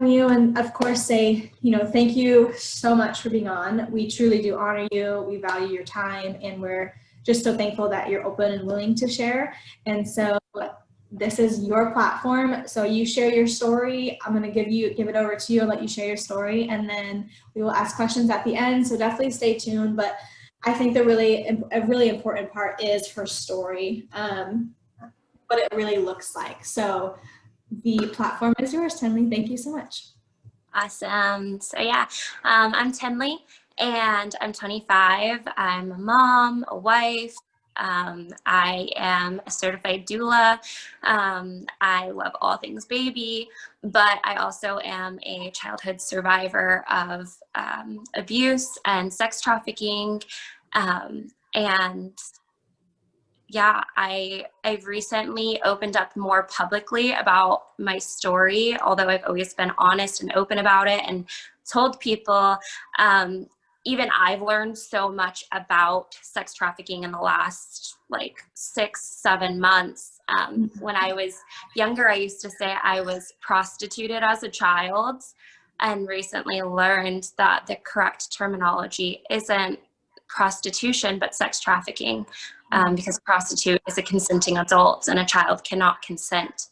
you, and of course say, thank you so much for being on. We truly do honor you. We value your time, and we're just so thankful that you're open and willing to share. And so this is your platform. So you share your story. I'm going to give it over to you and let you share your story. And then we will ask questions at the end. So definitely stay tuned. But I think a really important part is her story, what it really looks like. So the platform is yours, Tenley. Thank you so much. Awesome. So yeah, I'm Tenley and I'm 25. I'm a mom, a wife. I am a certified doula. I love all things baby, but I also am a childhood survivor of abuse and sex trafficking. And yeah, I've recently opened up more publicly about my story, although I've always been honest and open about it and told people. Even I've learned so much about sex trafficking in the last 6-7 months. When I was younger, I used to say I was prostituted as a child, and recently learned that the correct terminology isn't prostitution, but sex trafficking. Because a prostitute is a consenting adult and a child cannot consent.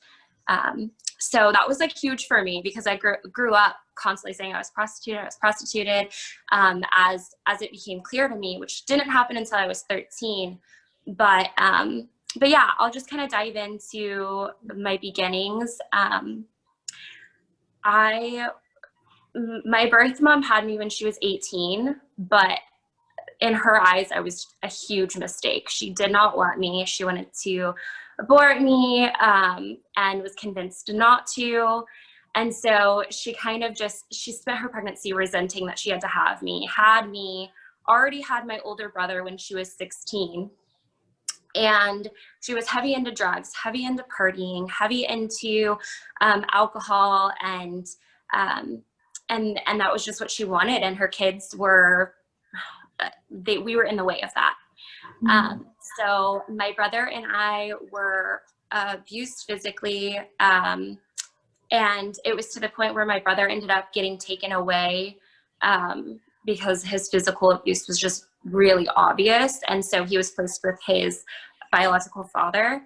So that was huge for me, because I grew up constantly saying I was prostituted, as it became clear to me, which didn't happen until I was 13. But yeah, I'll just kind of dive into my beginnings. My birth mom had me when she was 18, but in her eyes, I was a huge mistake. She did not want me. She wanted to abort me, and was convinced not to. And so she she spent her pregnancy resenting that she had to have me, already had my older brother when she was 16. And she was heavy into drugs, heavy into partying, heavy into alcohol, and that was just what she wanted. And her kids were, we were in the way of that. So my brother and I were abused physically, and it was to the point where my brother ended up getting taken away because his physical abuse was just really obvious, and so he was placed with his biological father.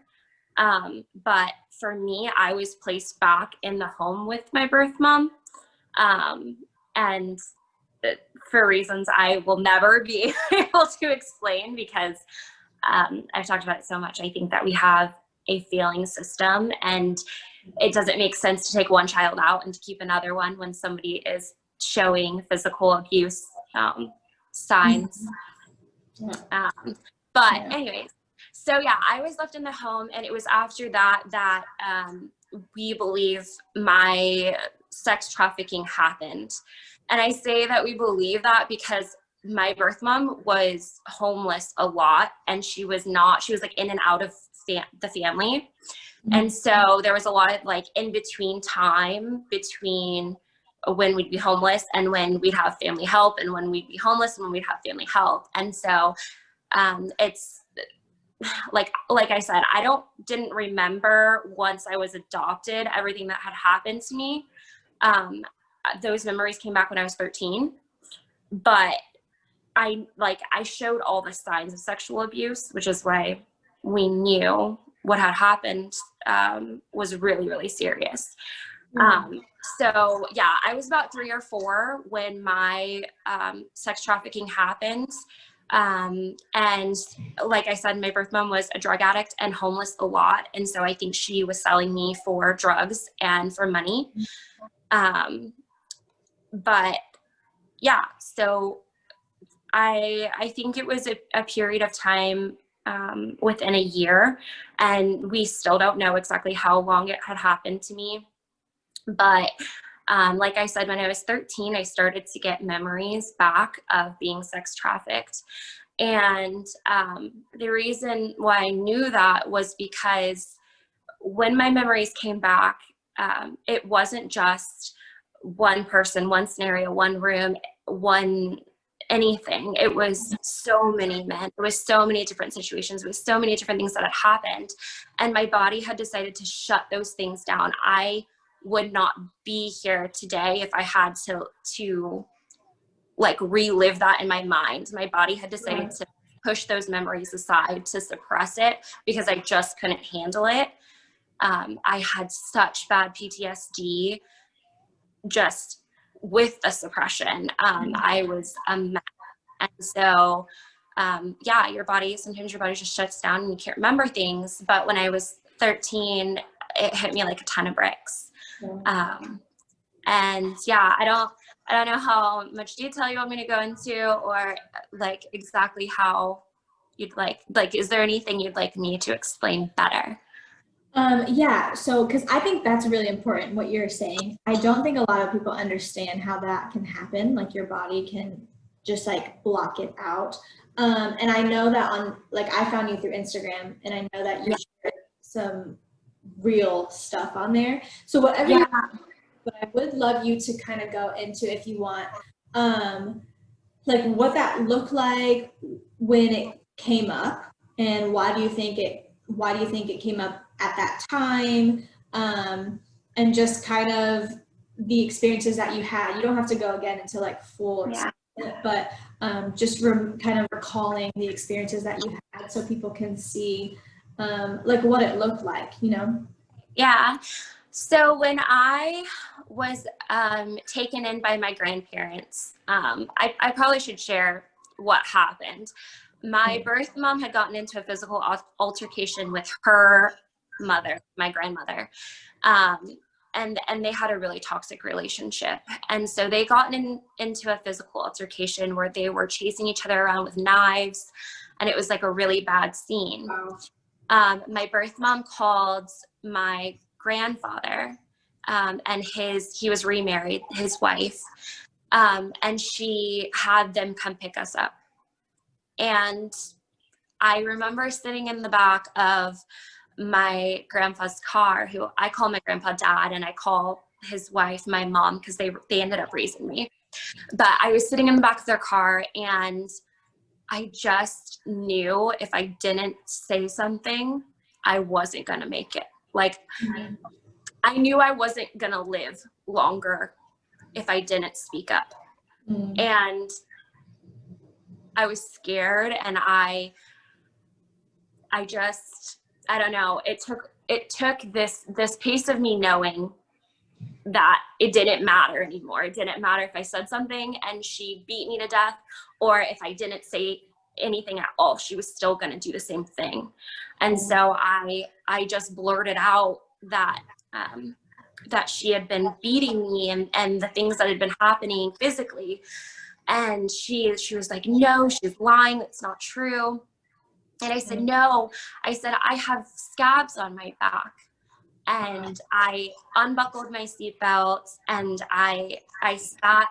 But for me, I was placed back in the home with my birth mom, and for reasons I will never be able to explain, because I've talked about it so much. I think that we have a failing system, and it doesn't make sense to take one child out and to keep another one when somebody is showing physical abuse signs. But anyways, so yeah, I was left in the home, and it was after that we believe my sex trafficking happened. And I say that we believe that because my birth mom was homeless a lot, and she was in and out of the family. And so there was a lot of in between time between when we'd be homeless and when we'd have family help, and when we'd be homeless and when we'd have family help. And so it's like I said, didn't remember once I was adopted everything that had happened to me. Those memories came back when I was 13, but I showed all the signs of sexual abuse, which is why we knew what had happened was really, really serious. So yeah, I was about 3 or 4 when my sex trafficking happened. And like I said, my birth mom was a drug addict and homeless a lot. And so I think she was selling me for drugs and for money. But yeah, so I think it was a period of time within a year, and we still don't know exactly how long it had happened to me. But like I said, when I was 13, I started to get memories back of being sex trafficked. And the reason why I knew that was because when my memories came back, it wasn't just one person, one scenario, one room, one anything. It was so many men. It was so many different situations. It was so many different things that had happened. And my body had decided to shut those things down. I would not be here today if I had to like relive that in my mind. My body had decided to push those memories aside, to suppress it, because I just couldn't handle it. I had such bad PTSD just with the suppression. I was a mess. And so, yeah, sometimes your body just shuts down and you can't remember things. But when I was 13, it hit me like a ton of bricks. And yeah, I don't know how much detail you want me to go into, or like exactly how you'd like, is there anything you'd like me to explain better? Yeah, so because I think that's really important what you're saying. I don't think a lot of people understand how that can happen. Like your body can just like block it out. And I know that like I found you through Instagram, and I know that you shared some real stuff on there. So whatever you, but I would love you to kind of go into, if you want, like what that looked like when it came up, and why do you think it came up at that time, and just kind of the experiences that you had. You don't have to go again into like full experience, but just kind of recalling the experiences that you had, so people can see like what it looked like, you know? Yeah. So when I was taken in by my grandparents, I probably should share what happened. My birth mom had gotten into a physical altercation with her mother, my grandmother, and they had a really toxic relationship. And so they got into a physical altercation where they were chasing each other around with knives, and it was like a really bad scene. My birth mom called my grandfather, and he was remarried, his wife, and she had them come pick us up. And I remember sitting in the back of my grandpa's car, who I call my grandpa dad, and I call his wife my mom, because they ended up raising me. But I was sitting in the back of their car, and I just knew if I didn't say something, I wasn't going to make it. Like, I knew I wasn't going to live longer if I didn't speak up. And I was scared, and I don't know, it took this piece of me knowing that it didn't matter anymore. It didn't matter if I said something and she beat me to death, or if I didn't say anything at all, she was still going to do the same thing. And so I just blurted out that that she had been beating me, and the things that had been happening physically. And she was like, no, she's lying, it's not true. And I said, no. I said, I have scabs on my back. And I unbuckled my seatbelt, and I sat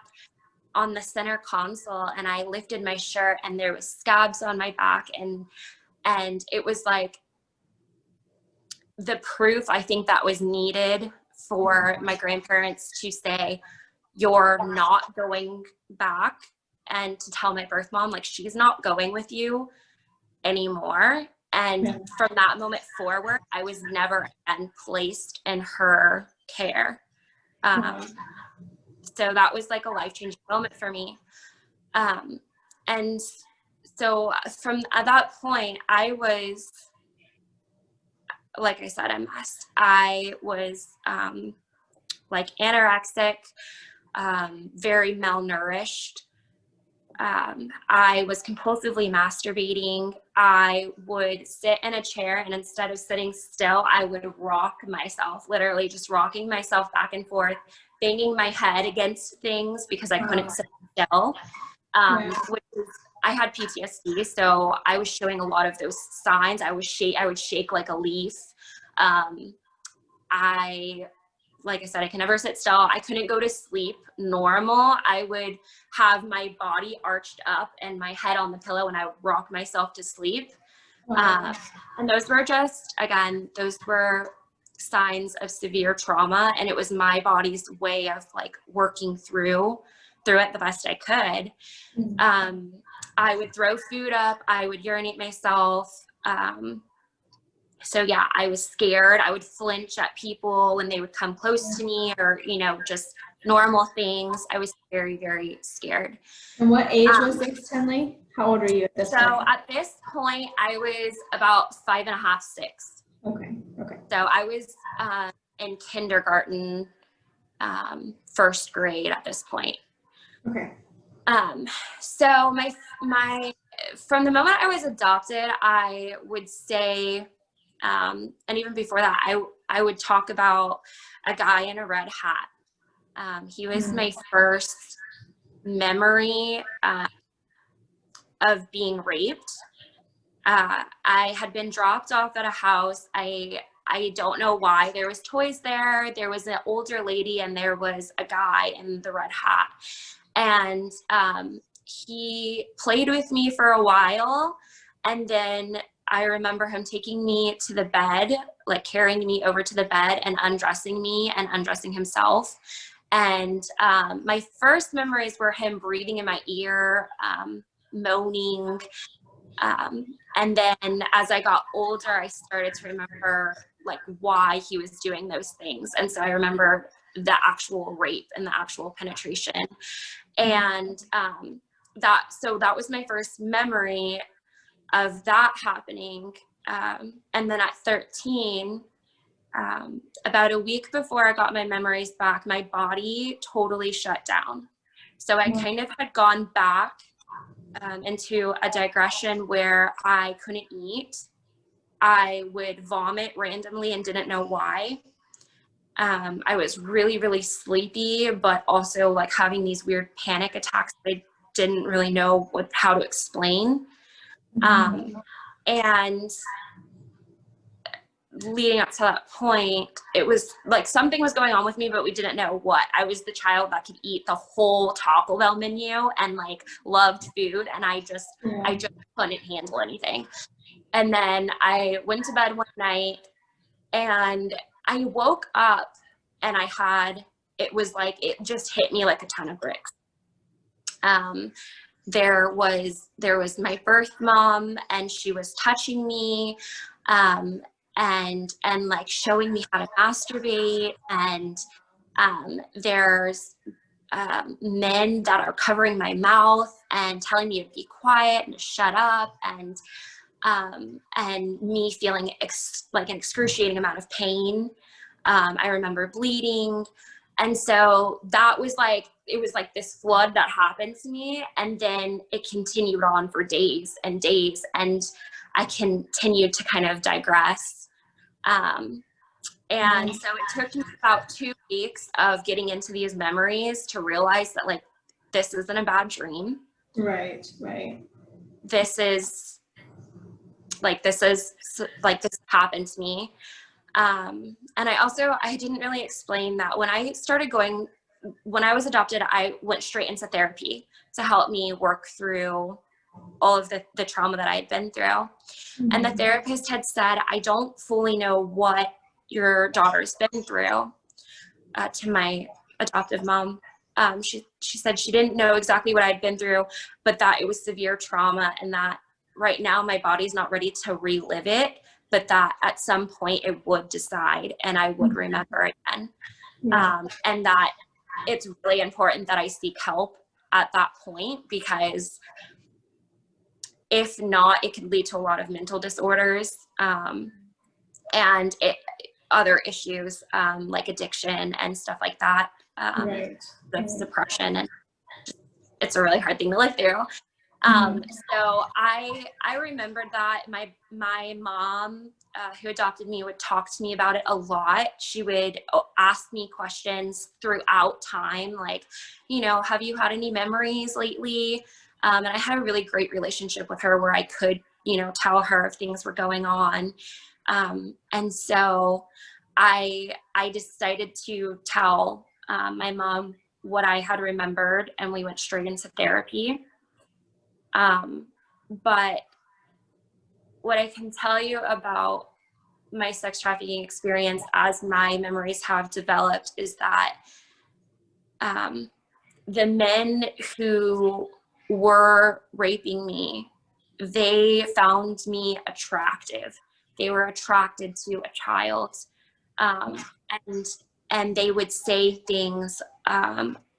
on the center console, and I lifted my shirt, and there was scabs on my back. And it was like the proof, I think, that was needed for my grandparents to say, you're not going back, and to tell my birth mom, like, she's not going with you anymore. And from that moment forward, I was never again placed in her care. So that was like a life-changing moment for me. And so from at that point, I was, like I said, a mess. I was like anorexic, very malnourished. I was compulsively masturbating. I would sit in a chair, and instead of sitting still, I would rock myself, literally just rocking myself back and forth, banging my head against things because I couldn't sit still. Which is, I had PTSD, so I was showing a lot of those signs. I would shake like a leaf. Like I said, I can never sit still. I couldn't go to sleep normal. I would have my body arched up and my head on the pillow, and I would rock myself to sleep. And those were just, again, those were signs of severe trauma. And it was my body's way of like working through it the best I could. I would throw food up. I would urinate myself. So yeah, I was scared. I would flinch at people when they would come close to me, or, you know, just normal things. I was very, very scared. And what age was this, Tenley? How old are you at this So point? at this point, I was about 5.5, 6. Okay. Okay. So I was in kindergarten, first grade at this point. Okay. So my from the moment I was adopted, I would say, and even before that, I would talk about a guy in a red hat. He was my first memory of being raped. I had been dropped off at a house. I don't know why. There was toys there. There was an older lady, and there was a guy in the red hat. And he played with me for a while, and then I remember him taking me to the bed, like carrying me over to the bed and undressing me and undressing himself. And my first memories were him breathing in my ear, moaning. And then as I got older, I started to remember like why he was doing those things. And so I remember the actual rape and the actual penetration. And that was my first memory of that happening. And then at 13, about a week before I got my memories back, my body totally shut down. So I kind of had gone back into a digression where I couldn't eat. I would vomit randomly and didn't know why. I was really, really sleepy, but also like having these weird panic attacks that I didn't really know how to explain. And leading up to that point, it was like something was going on with me, but we didn't know what. I was the child that could eat the whole Taco Bell menu and like loved food, and I just couldn't handle anything. And then I went to bed one night, and I woke up, and it just hit me like a ton of bricks. There was my birth mom, and she was touching me, and like showing me how to masturbate, and there's men that are covering my mouth and telling me to be quiet and to shut up, and me feeling like an excruciating amount of pain. I remember bleeding. And so that was like, it was like this flood that happened to me. And then it continued on for days and days. And I continued to kind of digress. And so it took me about 2 weeks of getting into these memories to realize that like, this isn't a bad dream. Right. This happened to me. And I didn't really explain that when I was adopted, I went straight into therapy to help me work through all of the trauma that I had been through. And the therapist had said, I don't fully know what your daughter's been through, to my adoptive mom. She said she didn't know exactly what I'd been through, but that it was severe trauma, and that right now my body's not ready to relive it, but that at some point it would decide and I would remember again. And that it's really important that I seek help at that point, because if not, it could lead to a lot of mental disorders, and other issues, like addiction and stuff like that, like depression, and it's a really hard thing to live through. So I remembered that my mom, who adopted me, would talk to me about it a lot. She would ask me questions throughout time, like, you know, have you had any memories lately? And I had a really great relationship with her where I could, you know, tell her if things were going on. And so I decided to tell my mom what I had remembered, and we went straight into therapy. But what I can tell you about my sex trafficking experience as my memories have developed is that the men who were raping me, they found me attractive. they were attracted to a child. And they would say things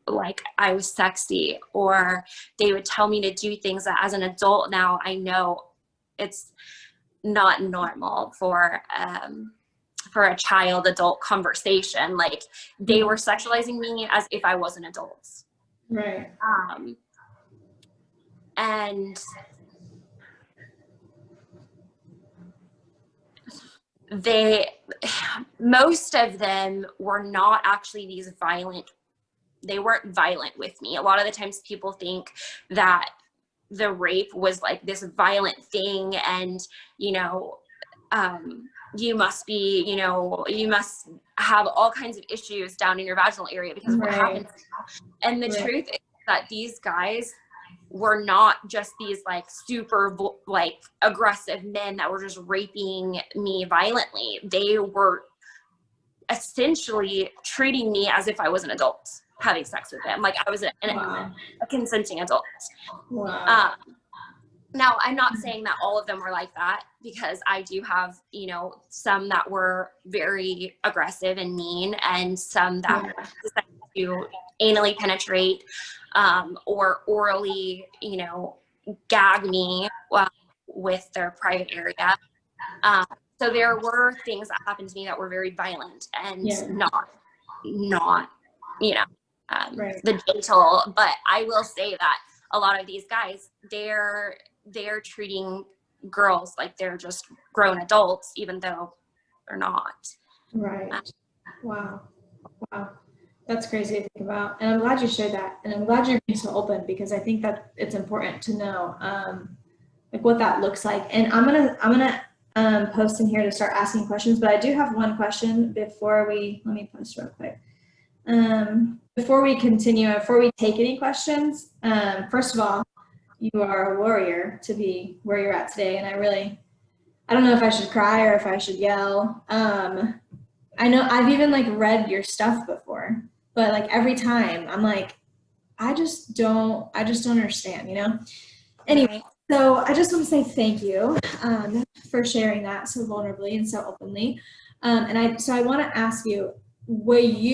like I was sexy, or they would tell me to do things that as an adult now I know it's not normal for a child adult conversation. Like they were sexualizing me as if I was an adult. Right. And most of them were not actually they weren't violent with me. A lot of the times people think that the rape was like this violent thing, and you must have all kinds of issues down in your vaginal area because of what happens. And the truth is that these guys were not just these like super like aggressive men that were just raping me violently. They were essentially treating me as if I was an adult having sex with them, like I was a consenting adult. Wow. Now, I'm not saying that all of them were like that, because I do have, some that were very aggressive and mean, and some that decided to anally penetrate or orally, gag me with their private area. So there were things that happened to me that were very violent and not the gentle. But I will say that a lot of these guys, they're treating girls like they're just grown adults, even though they're not. Right. Wow. That's crazy to think about. And I'm glad you shared that. And I'm glad you're being so open, because I think that it's important to know like what that looks like. And I'm gonna post in here to start asking questions, but I do have one question let me post real quick. Before we continue, before we take any questions, first of all, you are a warrior to be where you're at today. And I don't know if I should cry or if I should yell. I know I've even like read your stuff before, but like every time I'm like, I just don't understand, Anyway, so I just want to say thank you for sharing that so vulnerably and so openly. So I want to ask you, were you,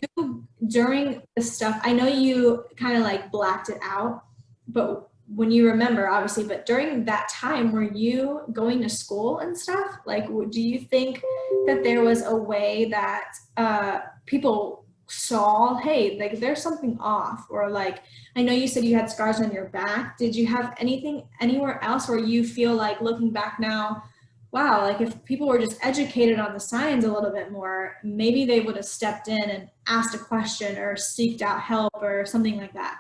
during the stuff, I know you kind of like blacked it out, but when you remember, obviously, but during that time, were you going to school and stuff? Like, do you think that there was a way that people saw, hey, like there's something off? Or like, I know you said you had scars on your back. Did you have anything anywhere else where you feel like, looking back now, wow, like if people were just educated on the signs a little bit more, maybe they would have stepped in and asked a question or seeked out help or something like that?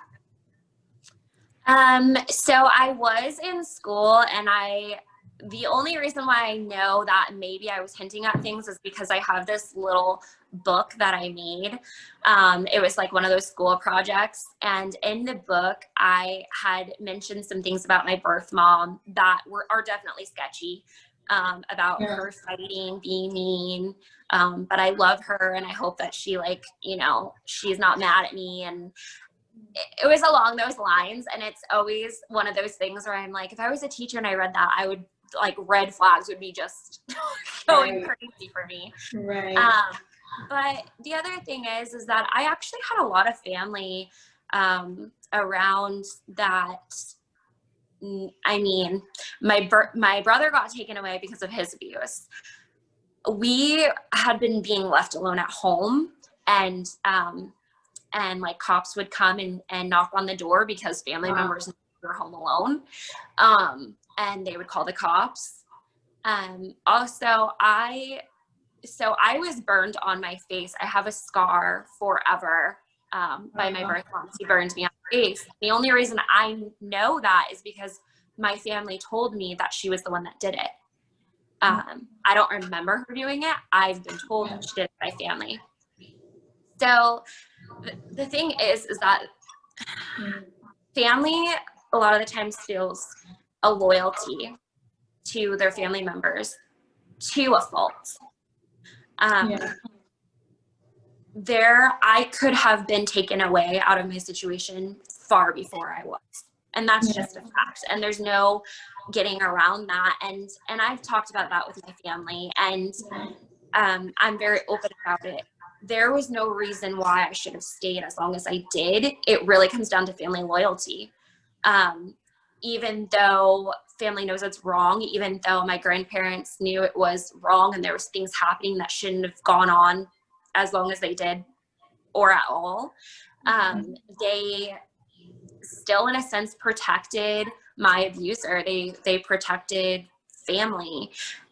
So I was in school, and the only reason why I know that maybe I was hinting at things is because I have this little book that I made. It was like one of those school projects. And in the book, I had mentioned some things about my birth mom that are definitely sketchy, about her fighting, being mean. But I love her, and I hope that she she's not mad at me. And it was along those lines. And it's always one of those things where I'm like, if I was a teacher and I read that, I would like, red flags would be just going crazy for me. Right. But the other thing is that I actually had a lot of family around that. I mean, my brother got taken away because of his abuse. We had been being left alone at home, and like cops would come and knock on the door because family members were home alone. And they would call the cops. Also, I was burned on my face. I have a scar forever by my birth mom. She burned me on my face. The only reason I know that is because my family told me that she was the one that did it. I don't remember her doing it. I've been told that she did it by family. So the thing is that family a lot of the times feels a loyalty to their family members to a fault. I could have been taken away out of my situation far before I was. And that's just a fact. And there's no getting around that. And I've talked about that with my family, and I'm very open about it. There was no reason why I should have stayed as long as I did. It really comes down to family loyalty. Even though family knows it's wrong, even though my grandparents knew it was wrong and there was things happening that shouldn't have gone on as long as they did or at all, they still in a sense protected my abuser. They protected family.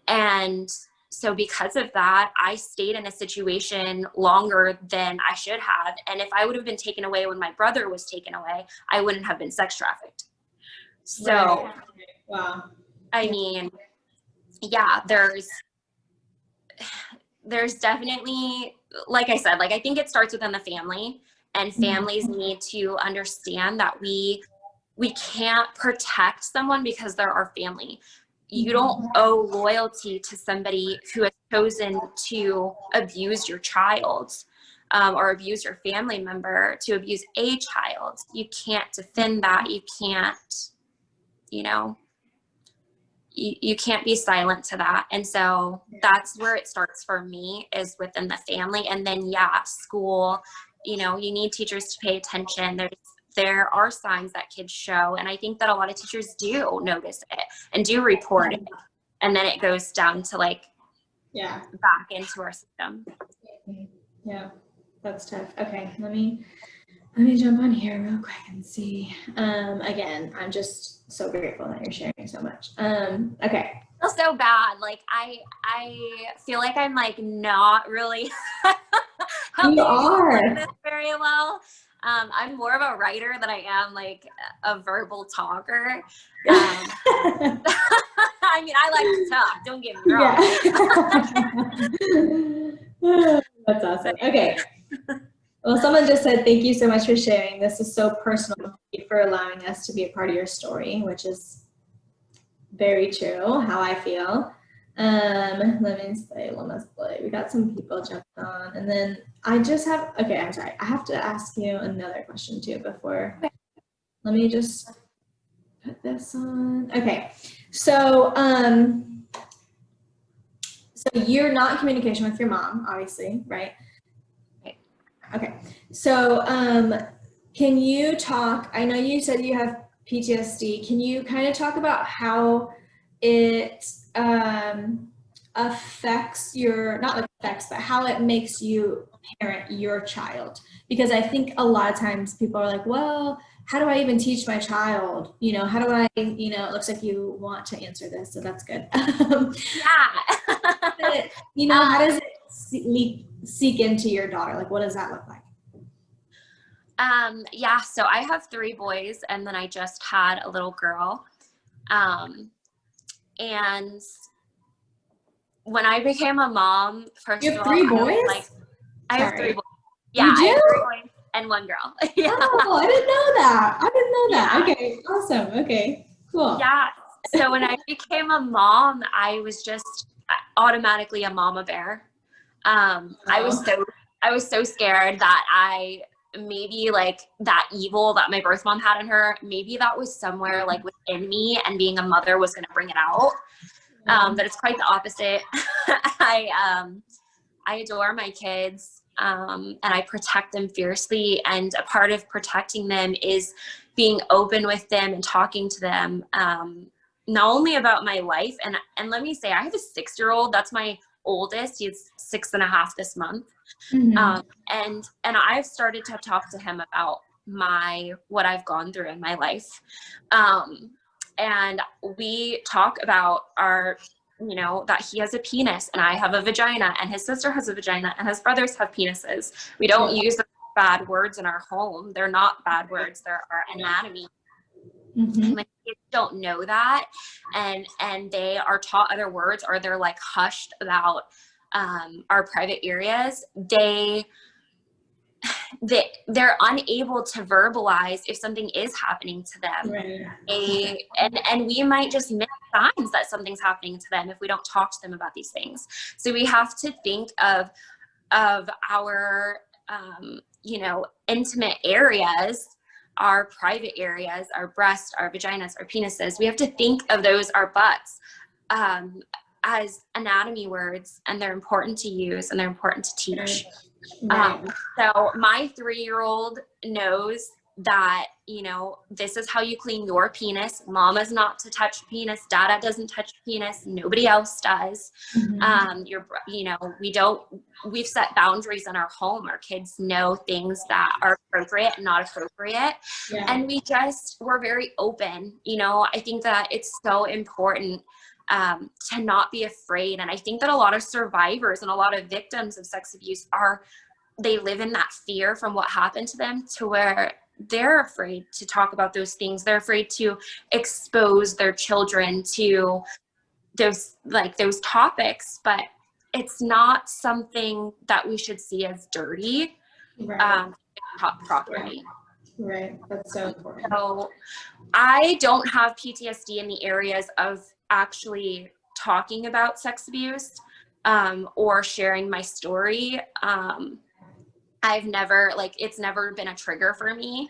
And so because of that, I stayed in a situation longer than I should have. And if I would have been taken away when my brother was taken away, I wouldn't have been sex trafficked. So, right. Wow. I mean, yeah, there's definitely, like I said, like I think it starts within the family, and families need to understand that we can't protect someone because they're our family. You don't owe loyalty to somebody who has chosen to abuse your child, or abuse your family member, to abuse a child. You can't defend that. You can't, you know, you can't be silent to that. And so that's where it starts for me, is within the family. And then, yeah, school, you know, you need teachers to pay attention. There are signs that kids show. And I think that a lot of teachers do notice it and do report it. And then it goes down to like, back into our system. Yeah, that's tough. Okay, let me jump on here real quick and see. Again, I'm just so grateful that you're sharing so much. Okay. I feel so bad. Like I feel like I'm like not really helping explain this very well. I'm more of a writer than I am like a verbal talker. I mean, I like to talk, don't get me wrong. Yeah. That's awesome. Okay. Well, someone just said, thank you so much for sharing. This is so personal. Thank you for allowing us to be a part of your story, which is very true, how I feel. Let me say, we got some people jumping on. And then I just have, okay, I'm sorry. I have to ask you another question too before. Let me just put this on. Okay. So, so you're not in communication with your mom, obviously, right? Okay, so can you talk, I know you said you have PTSD, can you kind of talk about how it affects your, not affects, but how it makes you parent your child? Because I think a lot of times people are like, well, how do I even teach my child? You know, how do I, you know, it looks like you want to answer this, so that's good. Yeah. You know, how does it seek into your daughter? Like, what does that look like? Yeah, so I have 3 boys, and then I just had a little girl. And when I became a mom, first You have of all, 3 boys? I have 3 boys. Yeah, you do? I have 3 boys and 1 girl. Yeah. Oh, I didn't know that. Yeah. Okay, awesome. Okay, cool. Yeah. So when I became a mom, I was just automatically a mama bear. I was so scared that maybe like that evil that my birth mom had in her, maybe that was somewhere like within me, and being a mother was going to bring it out. But it's quite the opposite. I adore my kids, and I protect them fiercely. And a part of protecting them is being open with them and talking to them, not only about my life. And let me say, I have a 6-year-old. That's my oldest. He's 6.5 this month. And I've started to talk to him about what I've gone through in my life. And we talk about you know, that he has a penis and I have a vagina, and his sister has a vagina, and his brothers have penises. We don't use bad words in our home. They're not bad words. They're our anatomy. And my kids don't know that, and they are taught other words, or they're like hushed about our private areas. They're unable to verbalize if something is happening to them. Right. And we might just miss signs that something's happening to them if we don't talk to them about these things. So we have to think of our you know, intimate areas our private areas, our breasts, our vaginas, our penises. We have to think of those, our butts, as anatomy words, and they're important to use and they're important to teach. Right. So my 3-year-old knows that, you know, this is how you clean your penis. Mama's not to touch penis. Dada doesn't touch penis. Nobody else does. You know, we've set boundaries in our home. Our kids know things that are appropriate and not appropriate. Yeah. And we're very open. You know, I think that it's so important to not be afraid. And I think that a lot of survivors and a lot of victims of sex abuse they live in that fear from what happened to them, to where they're afraid to talk about those things. They're afraid to expose their children to those topics, but it's not something that we should see as dirty. Right. Taught properly. Right. That's so important. So I don't have PTSD in the areas of actually talking about sex abuse or sharing my story. I've never, it's never been a trigger for me.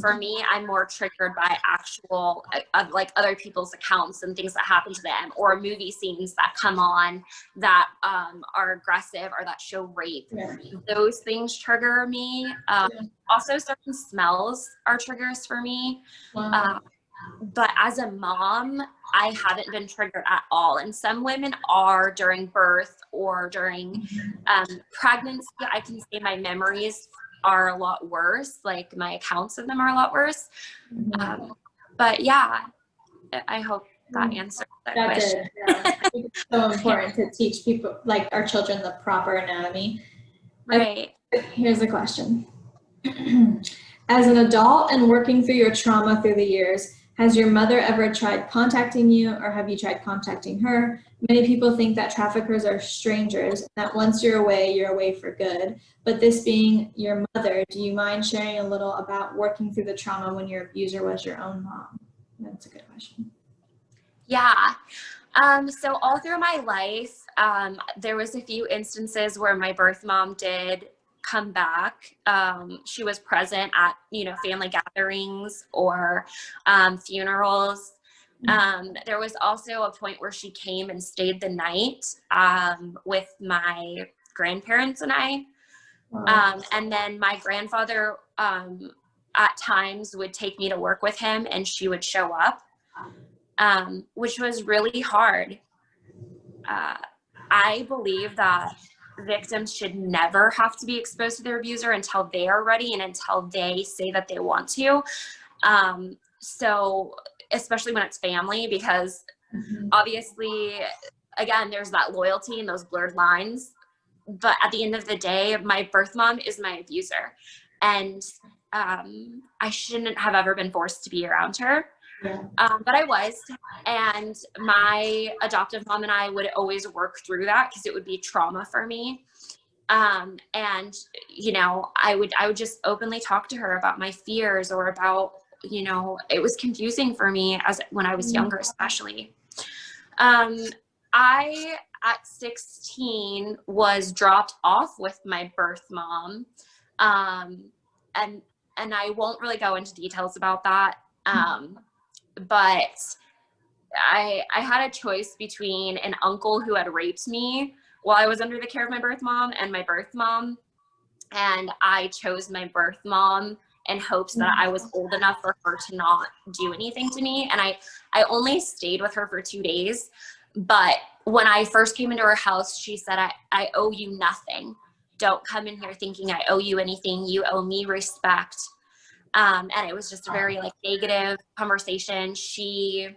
For me, I'm more triggered by actual, other people's accounts and things that happen to them, or movie scenes that come on that are aggressive or that show rape. Yeah. Those things trigger me. Also, certain smells are triggers for me. Wow. But as a mom, I haven't been triggered at all. And some women are during birth or during pregnancy. I can say my memories are a lot worse. Like my accounts of them are a lot worse. But yeah, I hope that answers that question. Yeah. I think it's so important to teach people, like our children, the proper anatomy. Right. Here's a question. As an adult and working through your trauma through the years, has your mother ever tried contacting you, or have you tried contacting her? Many people think that traffickers are strangers, and that once you're away for good. But this being your mother, do you mind sharing a little about working through the trauma when your abuser was your own mom? That's a good question. Yeah. So all through my life, there was a few instances where my birth mom did come back. She was present at, family gatherings or funerals. There was also a point where she came and stayed the night with my grandparents and I. Wow. And then my grandfather at times would take me to work with him, and she would show up, which was really hard. I believe that victims should never have to be exposed to their abuser until they are ready and until they say that they want to. So especially when it's family, because obviously, again, there's that loyalty and those blurred lines. But at the end of the day, my birth mom is my abuser. And I shouldn't have ever been forced to be around her. Yeah. But I was, and my adoptive mom and I would always work through that because it would be trauma for me. And I would just openly talk to her about my fears, or about, it was confusing for me when I was younger, especially. I, at 16, was dropped off with my birth mom. And I won't really go into details about that. But I had a choice between an uncle who had raped me while I was under the care of my birth mom and my birth mom. And I chose my birth mom in hopes that I was old enough for her to not do anything to me. And I only stayed with her for 2 days. But when I first came into her house, she said, I owe you nothing. Don't come in here thinking I owe you anything. You owe me respect. And it was just a very negative conversation. She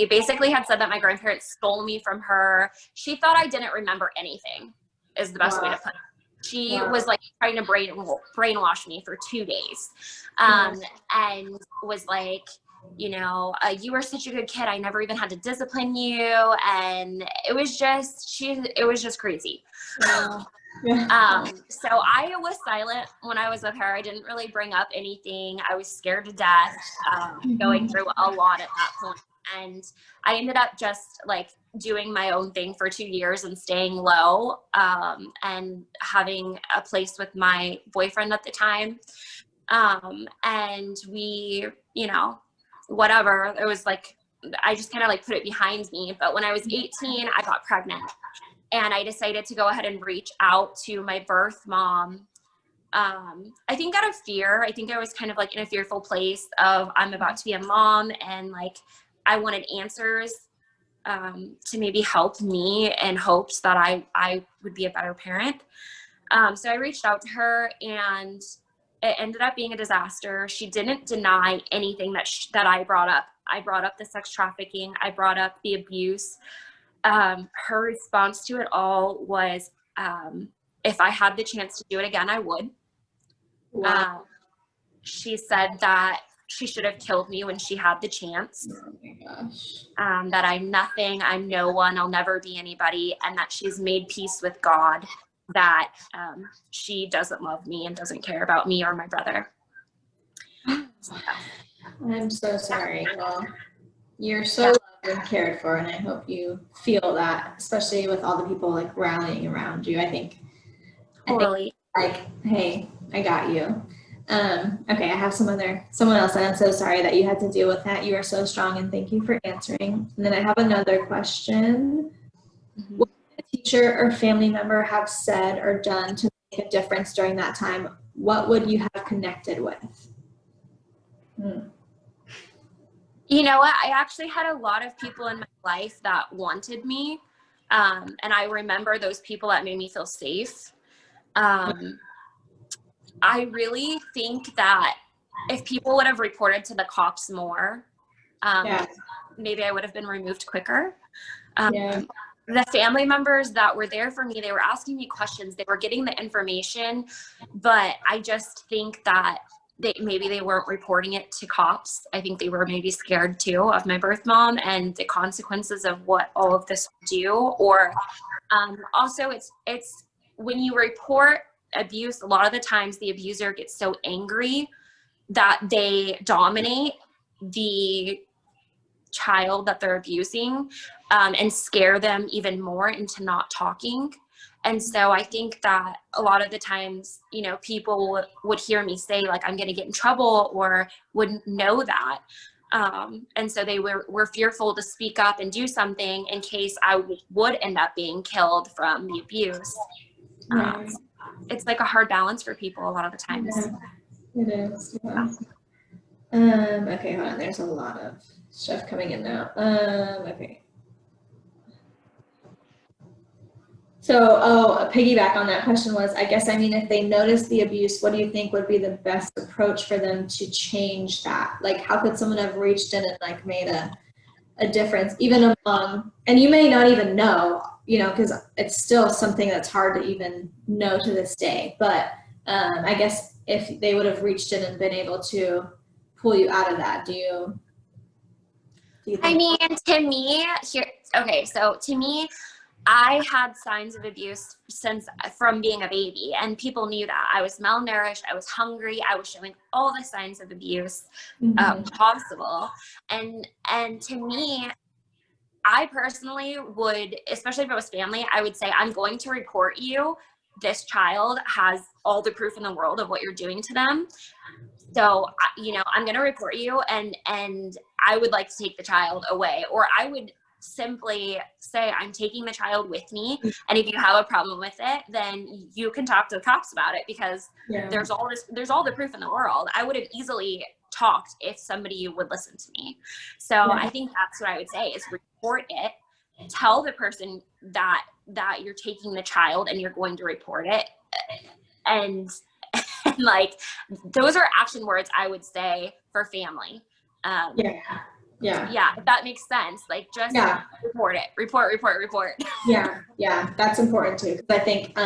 basically had said that my grandparents stole me from her. She thought I didn't remember anything, is the best way to put it. She was trying to brainwash me for 2 days. And was like, you were such a good kid. I never even had to discipline you. And it was just crazy. So I was silent when I was with her. I didn't really bring up anything. I was scared to death, going through a lot at that point. And I ended up just like doing my own thing for 2 years and staying low, and having a place with my boyfriend at the time. And we, you know, whatever, it was like, I just kind of like put it behind me. But when I was 18, I got pregnant, and I decided to go ahead and reach out to my birth mom. I think out of fear. I think I was kind of like in a fearful place of, I'm about to be a mom, and like I wanted answers, to maybe help me in hopes that I would be a better parent. So I reached out to her, and it ended up being a disaster. She didn't deny anything that I brought up. I brought up the sex trafficking. I brought up the abuse. Her response to it all was, if I had the chance to do it again, I would. Wow. She said that she should have killed me when she had the chance. Oh my gosh. That I'm nothing, I'm no one, I'll never be anybody, and that she's made peace with God, that she doesn't love me and doesn't care about me or my brother. So, I'm so sorry. Well, you're so loved and cared for, and I hope you feel that, especially with all the people like rallying around you. I think totally. like, hey, I got you. Okay, I have someone else, and I'm so sorry that you had to deal with that. You are so strong, and thank you for answering. And then I have another question. Mm-hmm. What would a teacher or family member have said or done to make a difference during that time? What would you have connected with? You know what? I actually had a lot of people in my life that wanted me. And I remember those people that made me feel safe. I really think that if people would have reported to the cops more, maybe I would have been removed quicker. The family members that were there for me, they were asking me questions, they were getting the information, but I just think that maybe they weren't reporting it to cops. I think they were maybe scared too of my birth mom and the consequences of what all of this would do. Or also it's when you report abuse, a lot of the times the abuser gets so angry that they dominate the child that they're abusing, and scare them even more into not talking. And so I think that a lot of the times, you know, people would hear me say like, I'm going to get in trouble, or wouldn't know that. And so they were fearful to speak up and do something in case I would end up being killed from the abuse. It's like a hard balance for people a lot of the times. Yeah, it is. Yeah. Okay, hold on. There's a lot of stuff coming in now. Okay. So, a piggyback on that question was, I guess, I mean, if they notice the abuse, what do you think would be the best approach for them to change that? Like, how could someone have reached in and like made a difference, even among, and you may not even know, you know, because it's still something that's hard to even know to this day. But I guess if they would have reached in and been able to pull you out of that, do you think? I mean, to me, so to me, I had signs of abuse from being a baby, and people knew that. I was malnourished, I was hungry, I was showing all the signs of abuse possible. And to me, I personally would, especially if it was family, I would say, I'm going to report you. This child has all the proof in the world of what you're doing to them. So, you know, I'm going to report you, and I would like to take the child away. Or I would simply say, I'm taking the child with me, and if you have a problem with it, then you can talk to the cops about it, because there's all the proof in the world. I would have easily talked if somebody would listen to me. So I think that's what I would say, is report it. Tell the person that you're taking the child and you're going to report it. And like, those are action words I would say for family. If that makes sense. Like, just report it. Report. Yeah, that's important too, because I think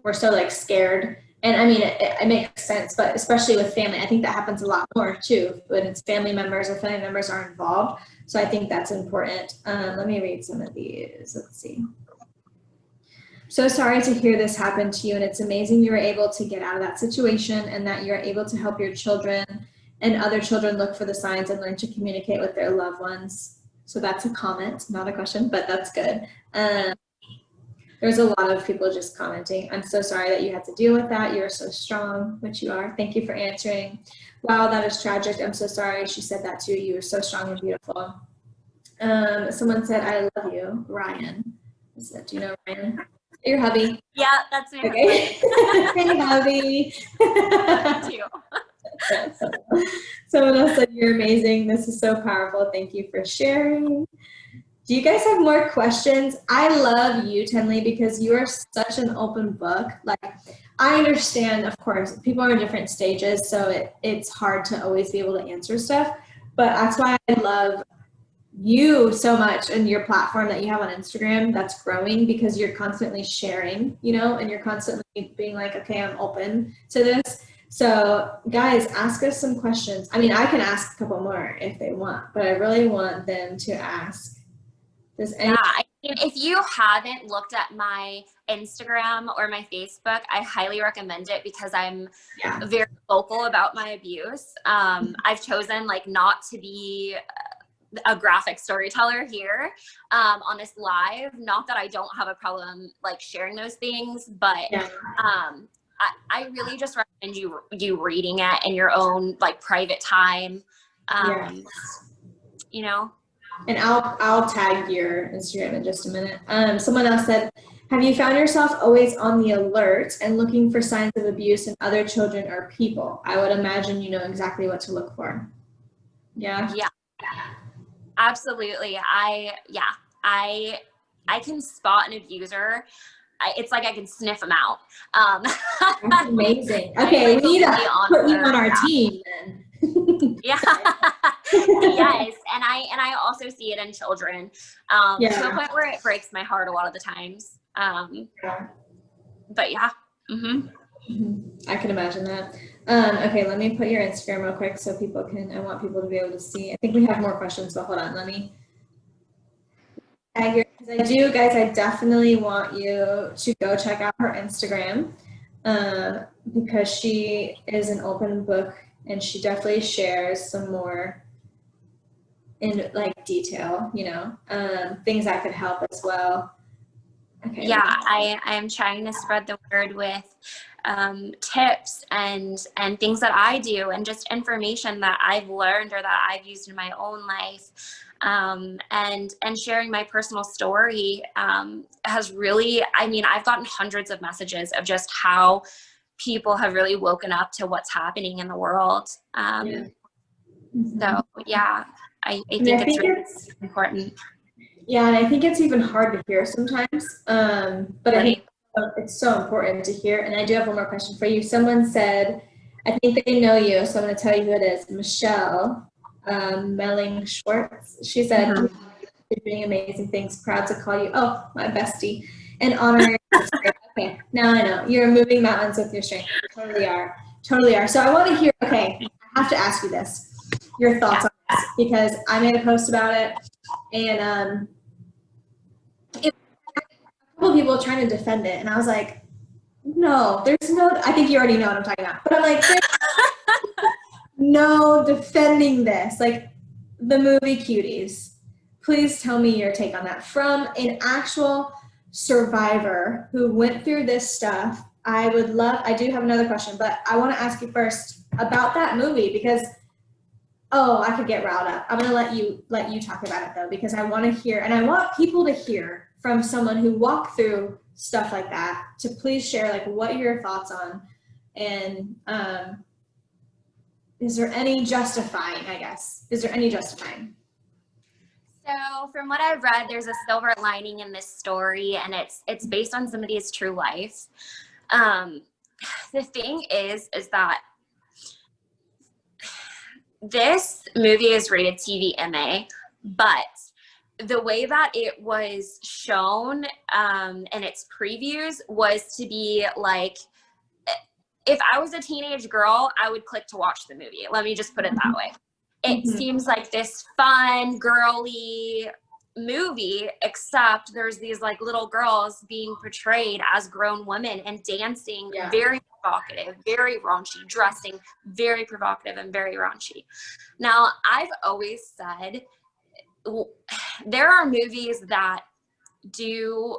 we're so like scared, and I mean it makes sense, but especially with family, I think that happens a lot more too when it's family members or family members are involved. So I think that's important. Let me read some of these. Let's see. So sorry to hear this happen to you, and it's amazing you were able to get out of that situation and that you're able to help your children and other children look for the signs and learn to communicate with their loved ones. So that's a comment, not a question, but that's good. There's a lot of people just commenting. I'm so sorry that you had to deal with that. You are so strong, which you are. Thank you for answering. Wow, that is tragic. I'm so sorry she said that too. You were so strong and beautiful. Someone said, I love you, Ryan. Do you know Ryan? Your hubby? Yeah, that's me. Okay. Hey, hubby. Someone else said, you're amazing. This is so powerful. Thank you for sharing. Do you guys have more questions? I love you, Tenley, because you are such an open book. Like, I understand, of course, people are in different stages, so it's hard to always be able to answer stuff. But that's why I love you so much and your platform that you have on Instagram that's growing, because you're constantly sharing, you know, and you're constantly being like, okay, I'm open to this. So guys, ask us some questions. I mean, I can ask a couple more if they want, but I really want them to ask. If you haven't looked at my Instagram or my Facebook, I highly recommend it, because I'm very vocal about my abuse. I've chosen like not to be a graphic storyteller here on this live. Not that I don't have a problem like sharing those things, but I really just recommend you reading it in your own like private time. You know. And I'll tag your Instagram in just a minute. Someone else said, have you found yourself always on the alert and looking for signs of abuse in other children or people? I would imagine you know exactly what to look for. Yeah. Yeah. Absolutely. I can spot an abuser. It's like I can sniff them out. That's amazing. Okay, we need to put you on our team then. Yeah. Yes, and I also see it in children to a point where it breaks my heart a lot of the times. But yeah. I can imagine that. Okay, let me put your Instagram real quick so people can. I want people to be able to see. I think we have more questions, but hold on. Let me. Because I do, guys. I definitely want you to go check out her Instagram because she is an open book and she definitely shares some more in like detail, you know, things that could help as well. Okay. Yeah, I am trying to spread the word with tips and things that I do, and just information that I've learned or that I've used in my own life. And sharing my personal story has really, I mean, I've gotten hundreds of messages of just how people have really woken up to what's happening in the world. So yeah, I think it's really important. Yeah, and I think it's even hard to hear sometimes, but I think it's so important to hear. And I do have one more question for you. Someone said, I think they know you, so I'm going to tell you who it is. Michelle Melling Schwartz. She said, you're doing amazing things. Proud to call you, oh, my bestie, and honor. Okay, now I know. You're moving mountains with your strength. You totally are. Totally are. So I want to hear, okay, I have to ask you this, your thoughts on this, because I made a post about it, and a couple of people trying to defend it, and I was like, no, there's no, I think you already know what I'm talking about, but I'm like, no defending this, like the movie Cuties. Please tell me your take on that from an actual survivor who went through this stuff. I do have another question, but I want to ask you first about that movie, because I could get riled up. I'm going to let you talk about it though, because I want to hear, and I want people to hear from someone who walked through stuff like that, to please share like what your thoughts on, and is there any justifying, I guess? Is there any justifying? So from what I've read, there's a silver lining in this story, and it's based on somebody's true life. The thing is that this movie is rated TV MA, but the way that it was shown in its previews was to be like, if I was a teenage girl, I would click to watch the movie. Let me just put it that way. It seems like this fun, girly movie, except there's these like little girls being portrayed as grown women and dancing very provocative, very raunchy, dressing very provocative and very raunchy. Now, I've always said there are movies that do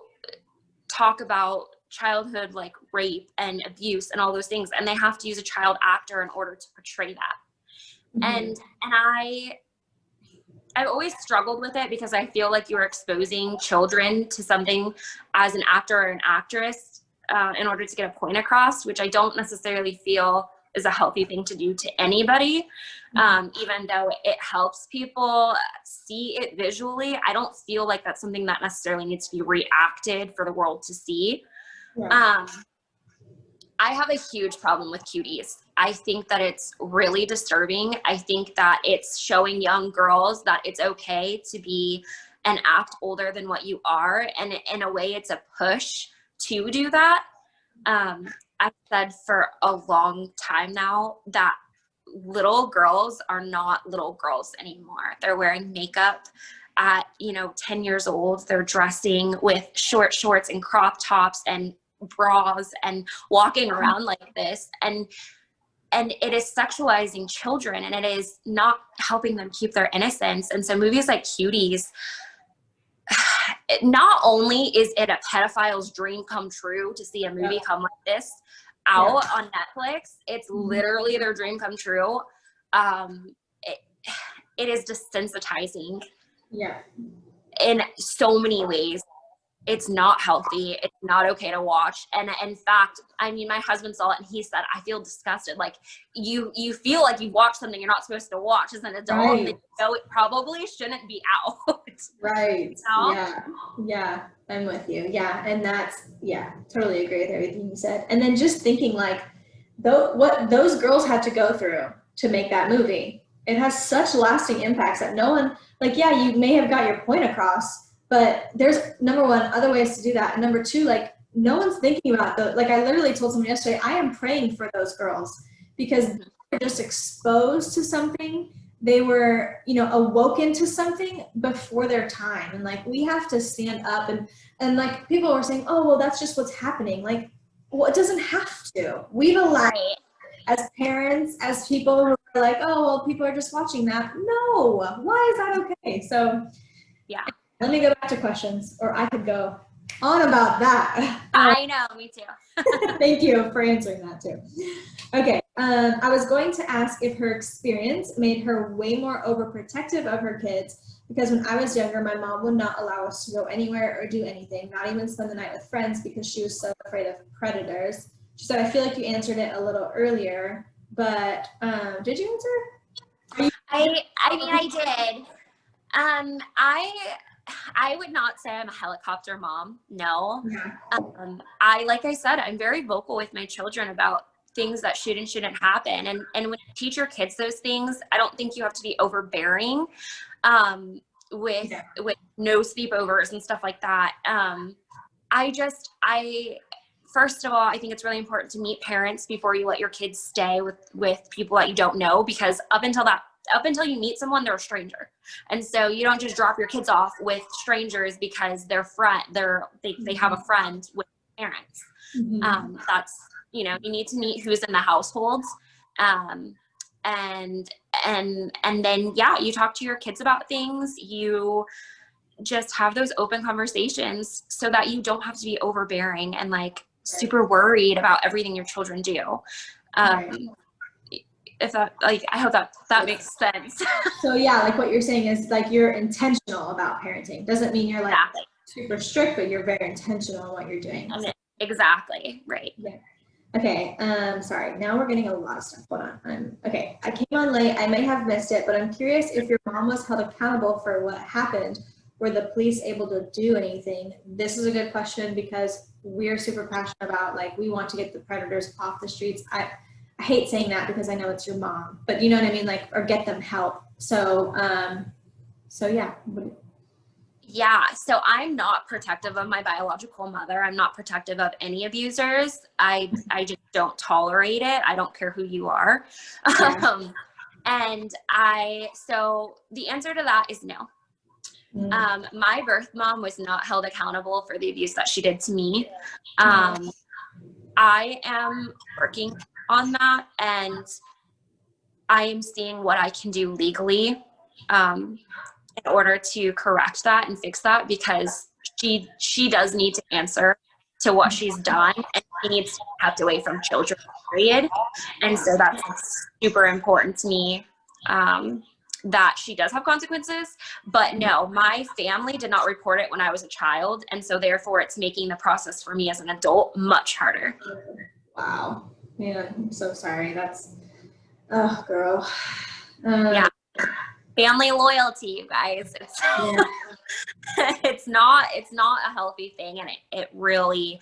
talk about childhood like rape and abuse and all those things, and they have to use a child actor in order to portray that. And I've always struggled with it because I feel like you're exposing children to something as an actor or an actress in order to get a point across, which I don't necessarily feel is a healthy thing to do to anybody. Even though it helps people see it visually, I don't feel like that's something that necessarily needs to be reacted for the world to see. Yeah. I have a huge problem with cuties. I think that it's really disturbing. I think that it's showing young girls that it's okay to be and act older than what you are. And in a way, it's a push to do that. I've said for a long time now that little girls are not little girls anymore. They're wearing makeup at, 10 years old. They're dressing with short shorts and crop tops and bras and walking around like this. And it is sexualizing children, and it is not helping them keep their innocence. And so movies like Cuties, not only is it a pedophile's dream come true to see a movie come like this out on Netflix, it's literally their dream come true. It is desensitizing in so many ways. It's not healthy. It's not okay to watch. And in fact, I mean, my husband saw it and he said, I feel disgusted. Like you feel like you watched something you're not supposed to watch as an adult. Right. And so it probably shouldn't be out. Right. Yeah. I'm with you. Yeah. And totally agree with everything you said. And then just thinking like what those girls had to go through to make that movie, it has such lasting impacts that no one, like, yeah, you may have got your point across, but there's, number one, other ways to do that. And number two, like, no one's thinking about like, I literally told someone yesterday, I am praying for those girls because they're just exposed to something. They were, awoken to something before their time. And like, we have to stand up and like people were saying, oh, well, that's just what's happening. Like, well, it doesn't have to. We've allowed as parents, as people who are like, oh, well, people are just watching that. No, why is that okay? So yeah. Let me go back to questions, or I could go on about that. I know, me too. Thank you for answering that too. Okay, I was going to ask if her experience made her way more overprotective of her kids, because when I was younger, my mom would not allow us to go anywhere or do anything, not even spend the night with friends because she was so afraid of predators. She said, I feel like you answered it a little earlier, but did you answer? I mean, I did. I would not say I'm a helicopter mom. No. Like I said, I'm very vocal with my children about things that should and shouldn't happen. And when you teach your kids those things, I don't think you have to be overbearing with no sleepovers and stuff like that. First of all, I think it's really important to meet parents before you let your kids stay with people that you don't know, because up until you meet someone, they're a stranger. And so you don't just drop your kids off with strangers because they have a friend with parents. That's, you need to meet who's in the households. And then, you talk to your kids about things. You just have those open conversations so that you don't have to be overbearing and like super worried about everything your children do. If that, like, I hope that makes sense. So yeah, like what you're saying is like you're intentional about parenting. Doesn't mean you're like super strict, but you're very intentional in what you're doing. Exactly. Right. Yeah. Okay. Sorry. Now we're getting a lot of stuff. Hold on. Okay. I came on late. I may have missed it, but I'm curious if your mom was held accountable for what happened. Were the police able to do anything? This is a good question because we're super passionate about, like, we want to get the predators off the streets. I hate saying that because I know it's your mom, but you know what I mean? Like, or get them help. So yeah. Yeah. So I'm not protective of my biological mother. I'm not protective of any abusers. I just don't tolerate it. I don't care who you are. Yeah. So the answer to that is no. My birth mom was not held accountable for the abuse that she did to me. I am working on that, and I am seeing what I can do legally in order to correct that and fix that, because she does need to answer to what she's done, and she needs to be kept away from children, period. And so that's super important to me, that she does have consequences. But no, my family did not report it when I was a child, and so therefore it's making the process for me as an adult much harder. Wow. Man, I'm so sorry. That's, oh, girl. Yeah. Family loyalty, you guys. It's, Yeah. it's not a healthy thing, and it really,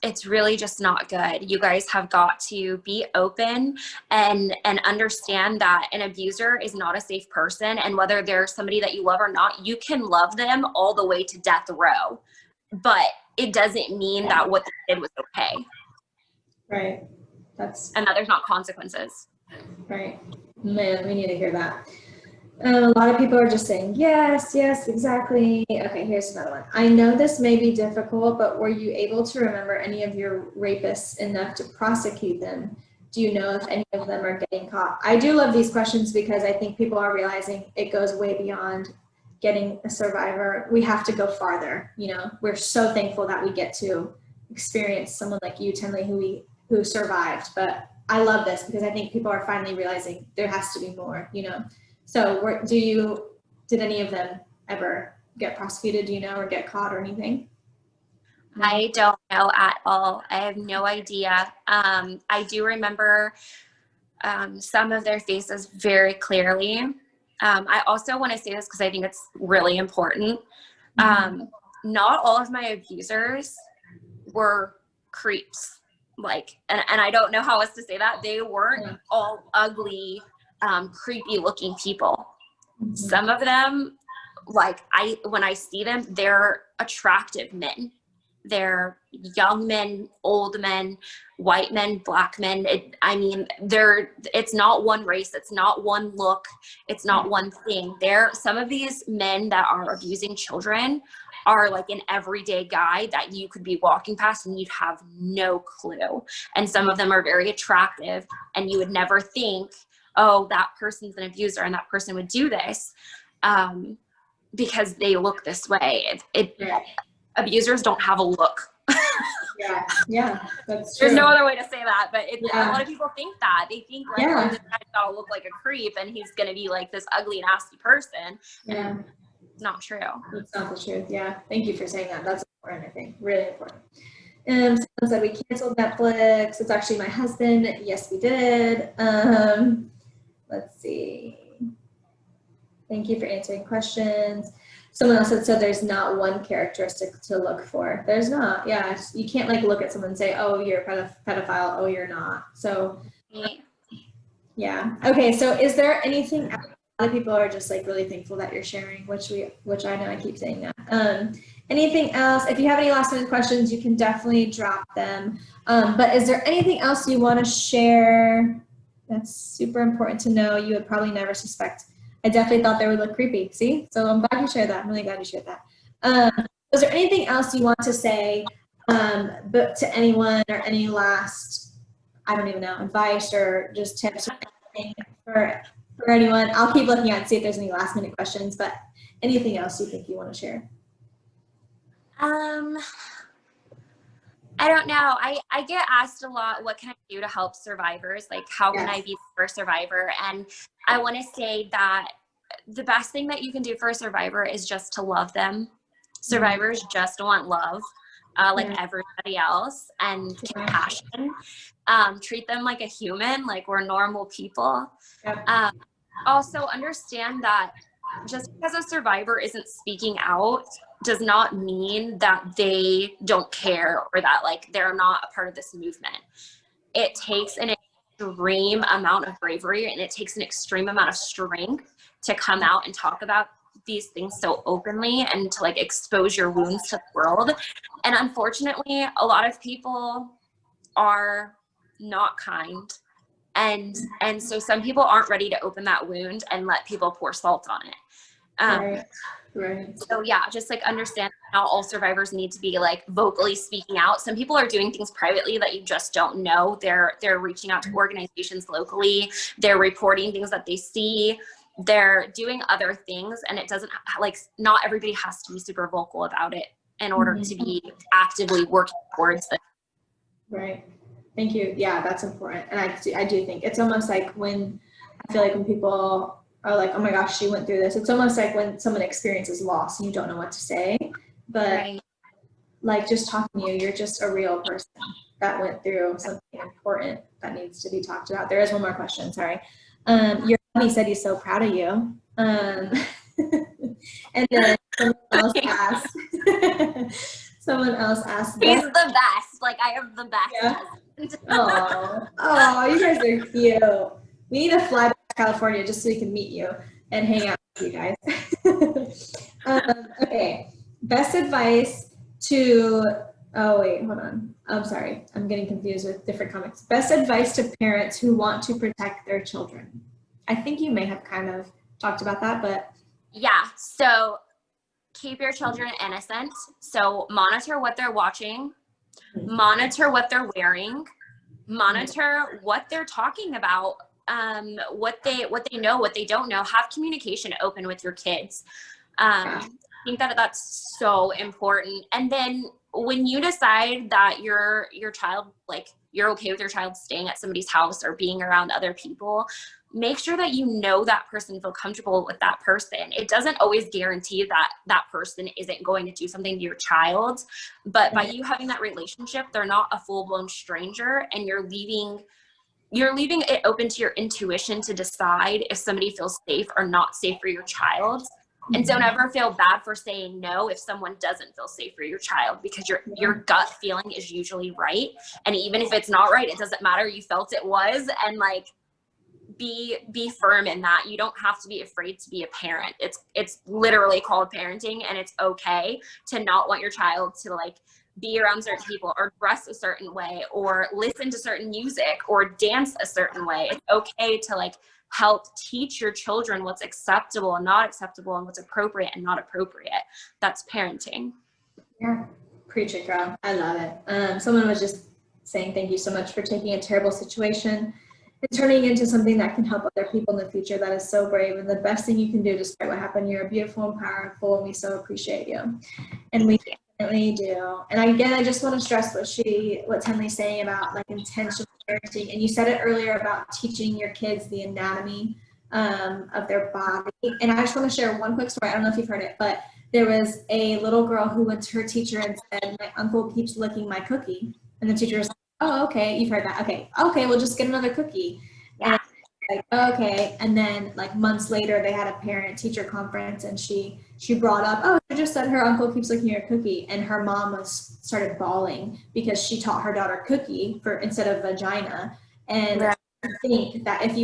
it's really just not good. You guys have got to be open and understand that an abuser is not a safe person, and whether they're somebody that you love or not, you can love them all the way to death row, but it doesn't mean that what they did was okay. Right. And that there's not consequences. Right. Man, we need to hear that. A lot of people are just saying, yes, yes, exactly. Okay, here's another one. I know this may be difficult, but were you able to remember any of your rapists enough to prosecute them? Do you know if any of them are getting caught? I do love these questions because I think people are realizing it goes way beyond getting a survivor. We have to go farther. You know, we're so thankful that we get to experience someone like you, Tenley, who survived. But I love this because I think people are finally realizing there has to be more, you know. So did any of them ever get prosecuted, do you know, or get caught or anything? I don't know at all. I have no idea. I do remember some of their faces very clearly. I also want to say this because I think it's really important. Not all of my abusers were creeps. Like, and I don't know how else to say that. They weren't all ugly, creepy looking people. Some of them, like, when I see them, they're attractive men. They're young men, old men, white men, black men. It's not one race. It's not one look. It's not one thing. Some of these men that are abusing children are like an everyday guy that you could be walking past and you'd have no clue. And some of them are very attractive, and you would never think, oh, that person's an abuser and that person would do this, because they look this way. Abusers don't have a look. Yeah, that's true. There's no other way to say that, but a lot of people think that. They think like, oh, this guy's gotta look like a creep and he's gonna be like this ugly, nasty person. Yeah. It's not true. It's not the truth. Yeah. Thank you for saying that. That's important, I think. Really important. Someone said we canceled Netflix. It's actually my husband. Yes, we did. Let's see. Thank you for answering questions. Someone else said, so there's not one characteristic to look for. There's not. Yeah. You can't like look at someone and say, oh, you're a pedophile. Oh, you're not. So yeah. Okay. So is there anything else? A lot of people are just like really thankful that you're sharing, which I know I keep saying that. Anything else? If you have any last minute questions, you can definitely drop them. But is there anything else you want to share that's super important to know? You would probably never suspect. I definitely thought they would look creepy. See? So I'm glad you shared that. I'm really glad you shared that. Was there anything else you want to say, but to anyone, or any last, I don't even know, advice or just tips or anything for anyone? I'll keep looking at and see if there's any last minute questions, but anything else you think you want to share? I don't know. I get asked a lot, what can I do to help survivors? Like, how can I be for a survivor? And I want to say that the best thing that you can do for a survivor is just to love them. Survivors just want love, like everybody else, and compassion. Treat them like a human, like we're normal people. Also understand that just because a survivor isn't speaking out does not mean that they don't care or that like they're not a part of this movement. It takes an extreme amount of bravery, and it takes an extreme amount of strength to come out and talk about these things so openly and to like expose your wounds to the world. And unfortunately, a lot of people are not kind. And so some people aren't ready to open that wound and let people pour salt on it. Right. Right. So yeah, just like understand how all survivors need to be like vocally speaking out. Some people are doing things privately that you just don't know. They're reaching out to organizations locally. They're reporting things that they see. They're doing other things, and it doesn't like, not everybody has to be super vocal about it in order to be actively working towards it. Right. Thank you. Yeah, that's important. And I do think it's almost like when I feel like when people are like, oh my gosh, she went through this. It's almost like when someone experiences loss and you don't know what to say. But Right. like just talking to you, you're just a real person that went through something important that needs to be talked about. There is one more question. Sorry. Your hubby said he's so proud of you. And then someone else asked. He's the best. Like, I have the best husband. Oh, you guys are cute. We need to fly back to California just so we can meet you and hang out with you guys. Okay. Best advice to, oh wait, hold on. I'm sorry. I'm getting confused with different comments. Best advice to parents who want to protect their children. I think you may have kind of talked about that, but. Yeah. So keep your children innocent. So monitor what they're watching, monitor what they're wearing, monitor what they're talking about, what they know, what they don't know. Have communication open with your kids. I think that that's so important. And then when you decide that your child, like, you're okay with your child staying at somebody's house or being around other people, make sure that you know that person, feel comfortable with that person. It doesn't always guarantee that that person isn't going to do something to your child, but by you having that relationship, they're not a full-blown stranger, and you're leaving it open to your intuition to decide if somebody feels safe or not safe for your child. And so never feel bad for saying no if someone doesn't feel safe for your child, because your gut feeling is usually right. And even if it's not right, it doesn't matter. You felt it was, and like, be firm in that. You don't have to be afraid to be a parent. It's literally called parenting, and it's okay to not want your child to like be around certain people or dress a certain way or listen to certain music or dance a certain way. It's okay to like help teach your children what's acceptable and not acceptable, and what's appropriate and not appropriate. That's parenting. Yeah, preach it, girl. I love it. Someone was just saying thank you so much for taking a terrible situation and turning into something that can help other people in the future. That is so brave, and the best thing you can do despite what happened. You're beautiful and powerful, and we so appreciate you. And we definitely do. And again, I just want to stress what Tenley's saying about like intentional parenting. And you said it earlier about teaching your kids the anatomy of their body. And I just want to share one quick story. I don't know if you've heard it, but there was a little girl who went to her teacher and said, "My uncle keeps licking my cookie." And the teacher was like, "Oh, okay, you've heard that. Okay, we'll just get another cookie." Yeah. And like, okay. And then like months later, they had a parent-teacher conference, and she brought up, "Oh, she just said her uncle keeps licking her cookie," and her mom started bawling because she taught her daughter cookie instead of vagina. And Right. I think that if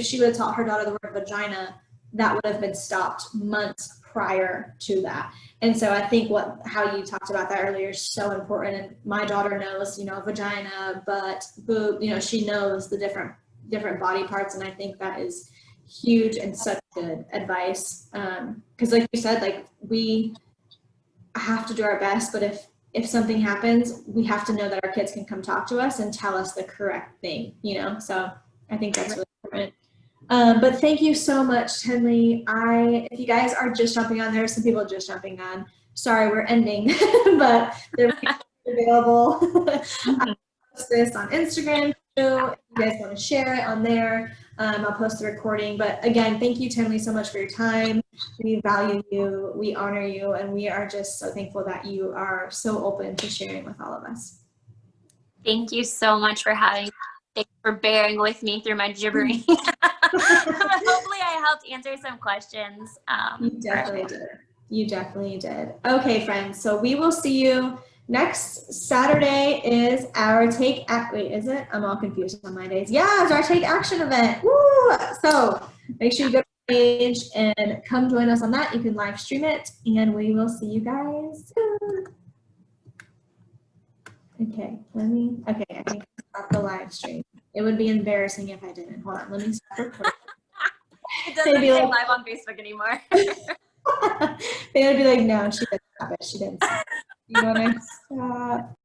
she would have taught her daughter the word vagina, that would have been stopped months prior to that. And so I think how you talked about that earlier is so important. And my daughter knows, vagina, butt, boob, she knows the different body parts. And I think that is huge and such good advice. Because like you said, like we have to do our best, but if something happens, we have to know that our kids can come talk to us and tell us the correct thing, so I think that's really important. But thank you so much, Tenley. If you guys are just jumping on, there are some people just jumping on. Sorry, we're ending, but they're available. I'll post this on Instagram too. If you guys want to share it on there, I'll post the recording. But again, thank you, Tenley, so much for your time. We value you, we honor you, and we are just so thankful that you are so open to sharing with all of us. Thank you so much for having me. Thanks for bearing with me through my gibbering. Hopefully I helped answer some questions. You definitely did. Okay, friends. So we will see you next Saturday is our wait, is it? I'm all confused on my days. Yeah, it's our Take Action event. Woo! So make sure you go to the page and come join us on that. You can live stream it, and we will see you guys soon. Okay, I think I'll stop the live stream. It would be embarrassing if I didn't. Hold on, let me stop recording. It doesn't say live on Facebook anymore. They'd be like, no, she didn't stop it. She didn't stop it. You want to stop?